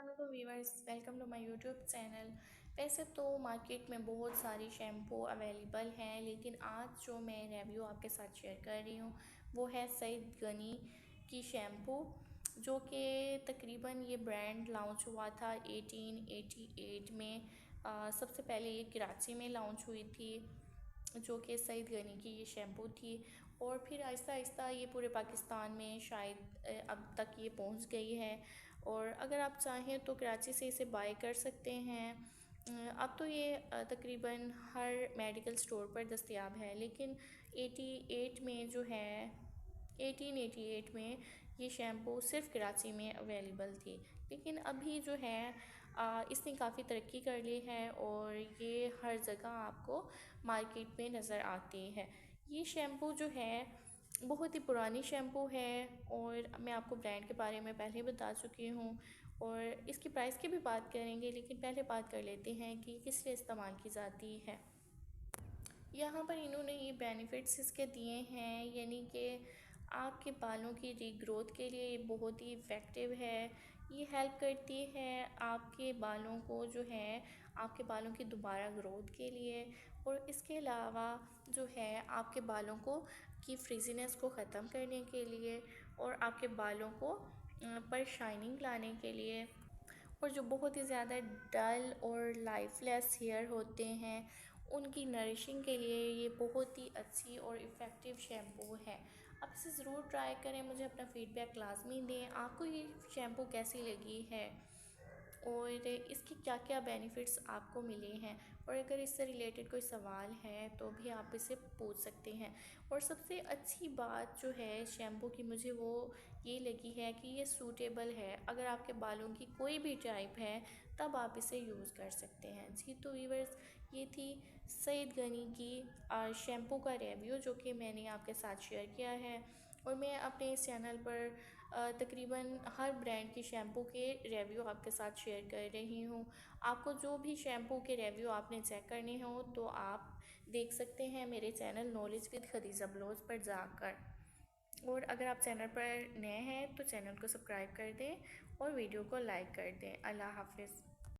अस्सलामुअलैकुम viewers, welcome to my YouTube channel. वैसे तो मार्केट में बहुत सारी शैम्पू अवेलेबल हैं, लेकिन आज जो मैं रिव्यू आपके साथ शेयर कर रही हूँ वो है सईद गनी की शैम्पू, जो कि तकरीबन ये ब्रांड लॉन्च हुआ था 1888 में। सबसे पहले ये कराची में लॉन्च हुई थी, जो कि सईद गनी की ये शैम्पू थी। और फिर आहिस्ता आहिस्ता ये पूरे पाकिस्तान में शायद अब तक ये पहुंच गई है। और अगर आप चाहें तो कराची से इसे बाय कर सकते हैं। अब तो ये तकरीबन हर मेडिकल स्टोर पर दस्तयाब है, लेकिन 88 में जो है 1888 में ये शैम्पू सिर्फ कराची में अवेलेबल थी। लेकिन अभी जो है इसने काफ़ी तरक्की कर ली है और ये हर जगह आपको मार्केट में नज़र आती है। ये शैम्पू जो है बहुत ही पुरानी शैम्पू है और मैं आपको ब्रांड के बारे में पहले ही बता चुकी हूँ और इसकी प्राइस की भी बात करेंगे, लेकिन पहले बात कर लेते हैं कि किस लिए इस्तेमाल की जाती है। यहाँ पर इन्होंने ये बेनिफिट्स इसके दिए हैं, यानी कि आपके बालों की रीग्रोथ के लिए ये बहुत ही इफ़ेक्टिव है। ये हेल्प करती है आपके बालों को जो है आपके बालों की दोबारा ग्रोथ के लिए। और इसके अलावा जो है आपके बालों को की फ्रिजीनेस को ख़त्म करने के लिए और आपके बालों को पर शाइनिंग लाने के लिए। और जो बहुत ही ज़्यादा डल और लाइफलेस हेयर होते हैं उनकी नरिशिंग के लिए ये बहुत ही अच्छी और इफ़ेक्टिव शैम्पू है। आप इसे ज़रूर ट्राई करें, मुझे अपना फ़ीडबैक लाजमी दें आपको ये शैम्पू कैसी लगी है और इसके क्या क्या बेनिफिट्स आपको मिले हैं। और अगर इससे रिलेटेड कोई सवाल है तो भी आप इसे पूछ सकते हैं। और सबसे अच्छी बात जो है शैम्पू की मुझे वो ये लगी है कि ये सूटेबल है, अगर आपके बालों की कोई भी टाइप है तब आप इसे यूज़ कर सकते हैं। जी तो वीवर्स, ये थी सईद गनी की शैम्पू का रिव्यू जो कि मैंने आपके साथ शेयर किया है। और मैं अपने इस चैनल पर तकरीबन हर ब्रांड की शैम्पू के रिव्यू आपके साथ शेयर कर रही हूँ। आपको जो भी शैम्पू के रिव्यू आपने चेक करने हो तो आप देख सकते हैं मेरे channel knowledge with Khadija blogs पर जाकर। और अगर आप चैनल पर नए हैं तो चैनल को सब्सक्राइब कर दें और वीडियो को लाइक कर दें। अल्लाह हाफ़िज़।